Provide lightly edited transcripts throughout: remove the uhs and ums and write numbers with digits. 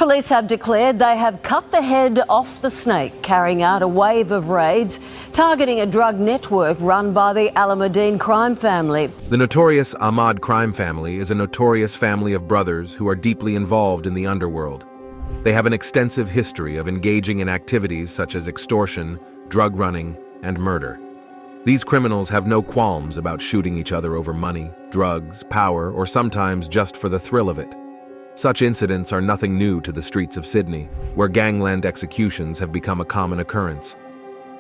Police have declared they have cut the head off the snake, carrying out a wave of raids targeting a drug network run by the Ahmad crime family. The notorious Ahmad crime family is a notorious family of brothers who are deeply involved in the underworld. They have an extensive history of engaging in activities such as extortion, drug running, and murder. These criminals have no qualms about shooting each other over money, drugs, power, or sometimes just for the thrill of it. Such incidents are nothing new to the streets of Sydney, where gangland executions have become a common occurrence.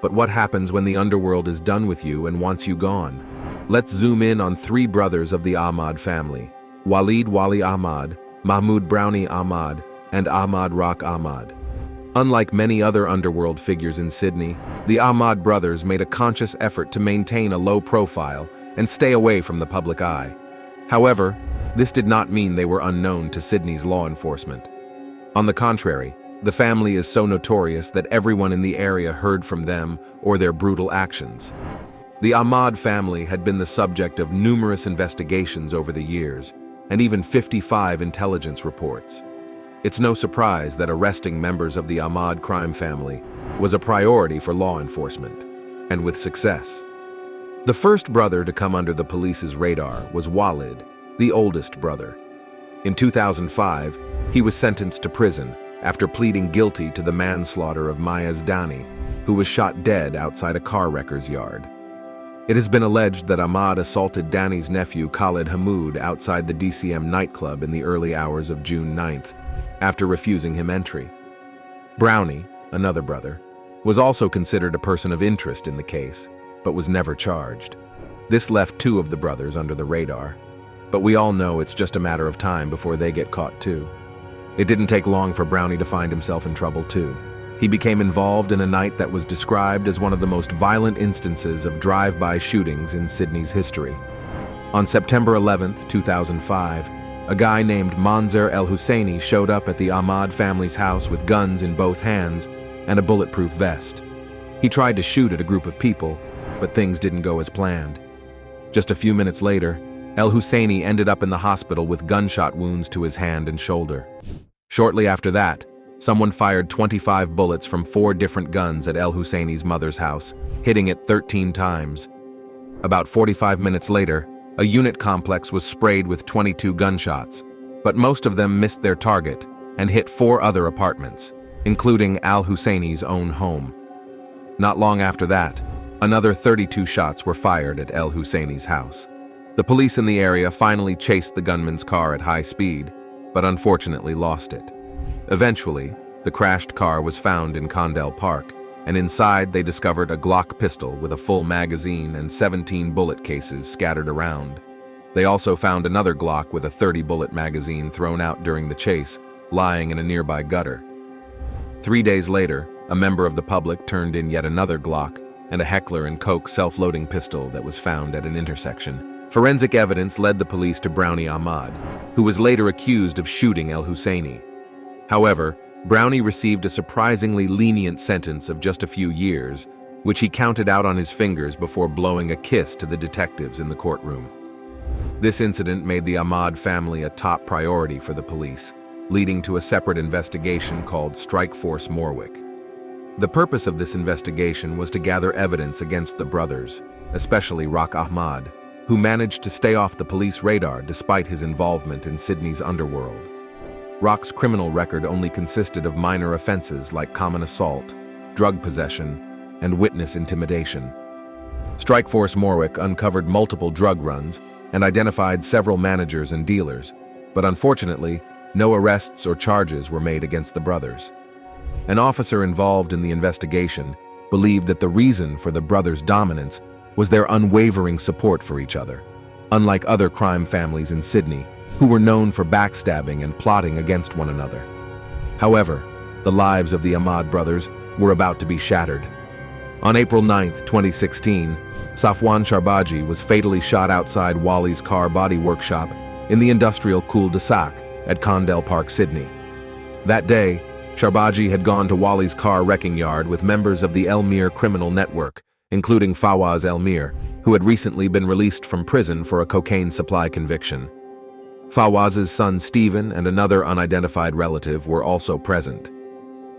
But what happens when the underworld is done with you and wants you gone? Let's zoom in on three brothers of the Ahmad family: Walid Wali Ahmad, Mahmoud Brownie Ahmad, and Ahmad Rock Ahmad. Unlike many other underworld figures in Sydney, the Ahmad brothers made a conscious effort to maintain a low profile and stay away from the public eye. However, this did not mean they were unknown to Sydney's law enforcement. On the contrary, the family is so notorious that everyone in the area heard from them or their brutal actions. The Ahmad family had been the subject of numerous investigations over the years, and even 55 intelligence reports. It's no surprise that arresting members of the Ahmad crime family was a priority for law enforcement, and with success. The first brother to come under the police's radar was Walid, the oldest brother. In 2005, he was sentenced to prison after pleading guilty to the manslaughter of Mayaz Dani, who was shot dead outside a car wrecker's yard. It has been alleged that Ahmad assaulted Dani's nephew Khalid Hamoud outside the DCM nightclub in the early hours of June 9th, after refusing him entry. Brownie, another brother, was also considered a person of interest in the case, but was never charged. This left two of the brothers under the radar, but we all know it's just a matter of time before they get caught too. It didn't take long for Brownie to find himself in trouble too. He became involved in a night that was described as one of the most violent instances of drive-by shootings in Sydney's history. On September 11th, 2005, a guy named Manzer El-Husseini showed up at the Ahmad family's house with guns in both hands and a bulletproof vest. He tried to shoot at a group of people, but things didn't go as planned. Just a few minutes later, El-Husseini ended up in the hospital with gunshot wounds to his hand and shoulder. Shortly after that, someone fired 25 bullets from 4 different guns at El-Husseini's mother's house, hitting it 13 times. About 45 minutes later, a unit complex was sprayed with 22 gunshots, but most of them missed their target and hit 4 other apartments, including Al-Husseini's own home. Not long after that, another 32 shots were fired at El-Husseini's house. The police in the area finally chased the gunman's car at high speed, but unfortunately lost it. Eventually, the crashed car was found in Condell Park, and inside they discovered a Glock pistol with a full magazine and 17 bullet cases scattered around. They also found another Glock with a 30-bullet magazine thrown out during the chase, lying in a nearby gutter. 3 days later, a member of the public turned in yet another Glock and a Heckler & Koch self-loading pistol that was found at an intersection. Forensic evidence led the police to Brownie Ahmad, who was later accused of shooting El-Husseini. However, Brownie received a surprisingly lenient sentence of just a few years, which he counted out on his fingers before blowing a kiss to the detectives in the courtroom. This incident made the Ahmad family a top priority for the police, leading to a separate investigation called Strike Force Morwick. The purpose of this investigation was to gather evidence against the brothers, especially Rock Ahmad, who managed to stay off the police radar despite his involvement in Sydney's underworld. Rock's criminal record only consisted of minor offenses like common assault, drug possession, and witness intimidation. Strikeforce Morwick uncovered multiple drug runs and identified several managers and dealers, but unfortunately, no arrests or charges were made against the brothers. An officer involved in the investigation believed that the reason for the brothers' dominance was their unwavering support for each other, unlike other crime families in Sydney, who were known for backstabbing and plotting against one another. However, the lives of the Ahmad brothers were about to be shattered. On April 9, 2016, Safwan Sharbaji was fatally shot outside Wally's car body workshop in the industrial cul-de-sac at Condell Park, Sydney. That day, Sharbaji had gone to Wally's car wrecking yard with members of the Elmir criminal network, including Fawaz Elmir, who had recently been released from prison for a cocaine supply conviction. Fawaz's son Stephen and another unidentified relative were also present.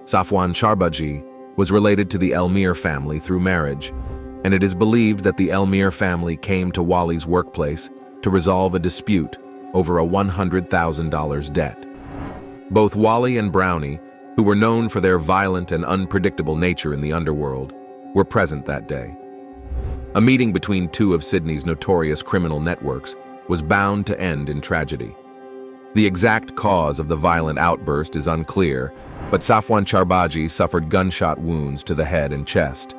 Safwan Charbaji was related to the Elmir family through marriage, and it is believed that the Elmir family came to Wali's workplace to resolve a dispute over a $100,000 debt. Both Wali and Brownie, who were known for their violent and unpredictable nature in the underworld, were present that day. A meeting between two of Sydney's notorious criminal networks was bound to end in tragedy. The exact cause of the violent outburst is unclear, but Safwan Charbaji suffered gunshot wounds to the head and chest.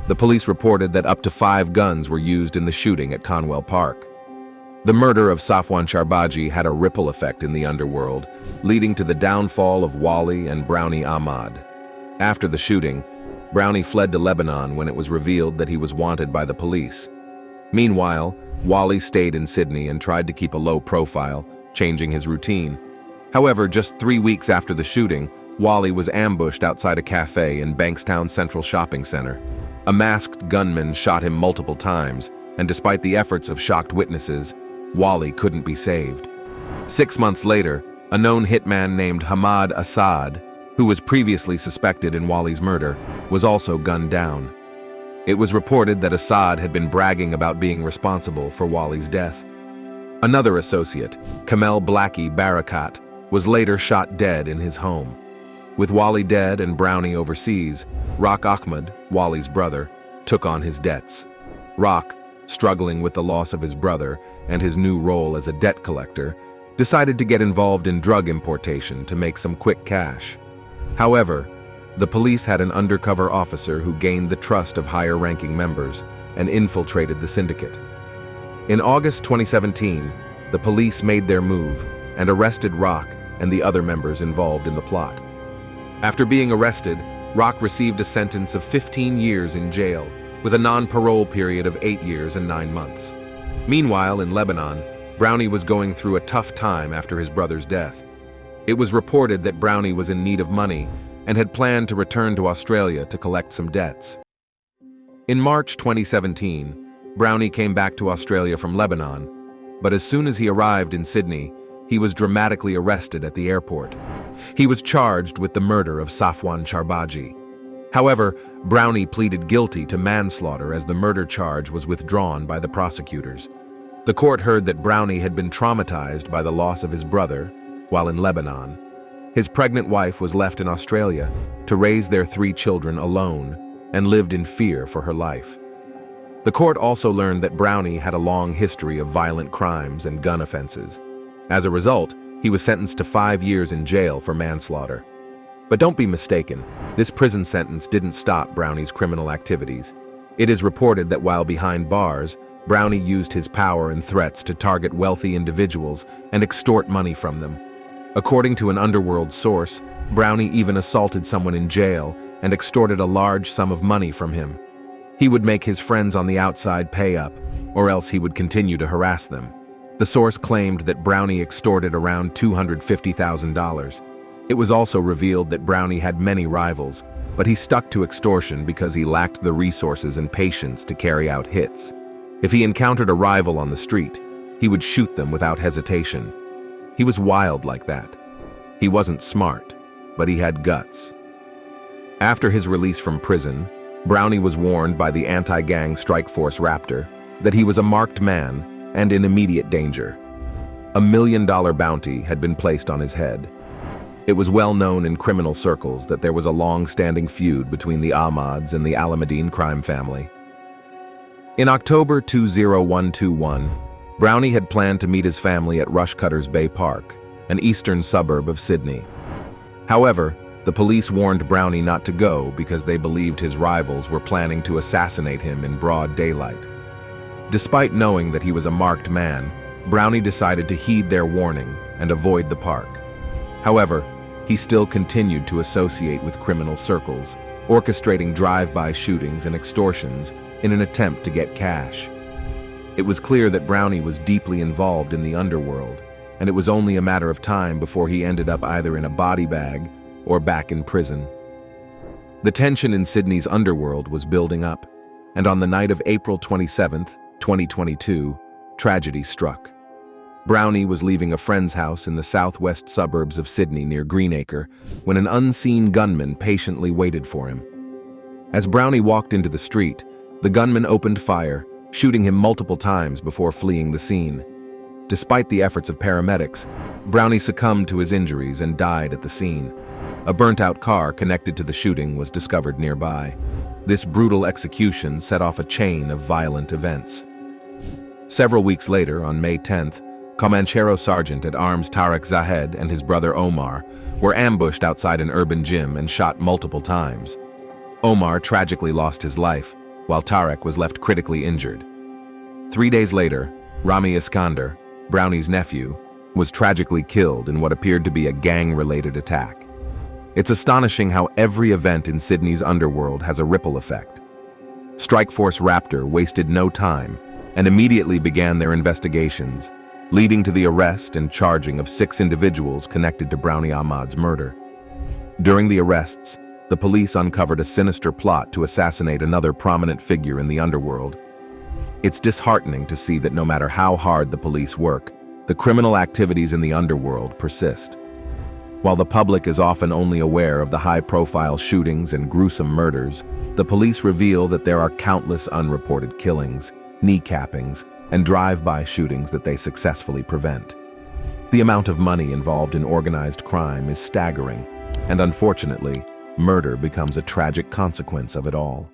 The police reported that up to 5 guns were used in the shooting at Conwell Park. The murder of Safwan Charbaji had a ripple effect in the underworld, leading to the downfall of Wali and Brownie Ahmad. After the shooting, Brownie fled to Lebanon when it was revealed that he was wanted by the police. Meanwhile, Wali stayed in Sydney and tried to keep a low profile, changing his routine. However, just 3 weeks after the shooting, Wali was ambushed outside a cafe in Bankstown Central Shopping Center. A masked gunman shot him multiple times, and despite the efforts of shocked witnesses, Wali couldn't be saved. 6 months later, a known hitman named Hamad Assad, who was previously suspected in Wali's murder, was also gunned down. It was reported that Assad had been bragging about being responsible for Wali's death. Another associate, Kamel Blackie Barakat, was later shot dead in his home. With Wali dead and Brownie overseas, Rock Ahmad, Wali's brother, took on his debts. Rock, struggling with the loss of his brother and his new role as a debt collector, decided to get involved in drug importation to make some quick cash. However, the police had an undercover officer who gained the trust of higher-ranking members and infiltrated the syndicate. In August 2017, the police made their move and arrested Rock and the other members involved in the plot. After being arrested, Rock received a sentence of 15 years in jail, with a non-parole period of 8 years and 9 months. Meanwhile, in Lebanon, Brownie was going through a tough time after his brother's death. It was reported that Brownie was in need of money and had planned to return to Australia to collect some debts. In March 2017, Brownie came back to Australia from Lebanon, but as soon as he arrived in Sydney, he was dramatically arrested at the airport. He was charged with the murder of Safwan Charbaji. However, Brownie pleaded guilty to manslaughter as the murder charge was withdrawn by the prosecutors. The court heard that Brownie had been traumatized by the loss of his brother while in Lebanon. His pregnant wife was left in Australia to raise their 3 children alone and lived in fear for her life. The court also learned that Brownie had a long history of violent crimes and gun offenses. As a result, he was sentenced to 5 years in jail for manslaughter. But don't be mistaken, this prison sentence didn't stop Brownie's criminal activities. It is reported that while behind bars, Brownie used his power and threats to target wealthy individuals and extort money from them. According to an Underworld source, Brownie even assaulted someone in jail and extorted a large sum of money from him. He would make his friends on the outside pay up, or else he would continue to harass them. The source claimed that Brownie extorted around $250,000. It was also revealed that Brownie had many rivals, but he stuck to extortion because he lacked the resources and patience to carry out hits. If he encountered a rival on the street, he would shoot them without hesitation. He was wild like that. He wasn't smart, but he had guts. After his release from prison, Brownie was warned by the anti-gang strike force Raptor that he was a marked man and in immediate danger. $1 million bounty had been placed on his head. It was well known in criminal circles that there was a long-standing feud between the Ahmads and the Ahmad crime family. In October 2021, Brownie had planned to meet his family at Rushcutters Bay Park, an eastern suburb of Sydney. However, the police warned Brownie not to go because they believed his rivals were planning to assassinate him in broad daylight. Despite knowing that he was a marked man, Brownie decided to heed their warning and avoid the park. However, he still continued to associate with criminal circles, orchestrating drive-by shootings and extortions in an attempt to get cash. It was clear that Brownie was deeply involved in the underworld, and it was only a matter of time before he ended up either in a body bag or back in prison. The tension in Sydney's underworld was building up, and on the night of April 27, 2022, tragedy struck. Brownie was leaving a friend's house in the southwest suburbs of Sydney near Greenacre when an unseen gunman patiently waited for him. As Brownie walked into the street, the gunman opened fire, shooting him multiple times before fleeing the scene. Despite the efforts of paramedics, Brownie succumbed to his injuries and died at the scene. A burnt-out car connected to the shooting was discovered nearby. This brutal execution set off a chain of violent events. Several weeks later, on May 10th, Comanchero Sergeant at Arms Tarek Zahed and his brother Omar were ambushed outside an urban gym and shot multiple times. Omar tragically lost his life, while Tarek was left critically injured. 3 days later, Rami Iskander, Brownie's nephew, was tragically killed in what appeared to be a gang-related attack. It's astonishing how every event in Sydney's underworld has a ripple effect. Strikeforce Raptor wasted no time and immediately began their investigations, leading to the arrest and charging of 6 individuals connected to Brownie Ahmad's murder. During the arrests, the police uncovered a sinister plot to assassinate another prominent figure in the underworld. It's disheartening to see that no matter how hard the police work, the criminal activities in the underworld persist. While the public is often only aware of the high-profile shootings and gruesome murders, the police reveal that there are countless unreported killings, kneecappings, and drive-by shootings that they successfully prevent. The amount of money involved in organized crime is staggering, and unfortunately, murder becomes a tragic consequence of it all.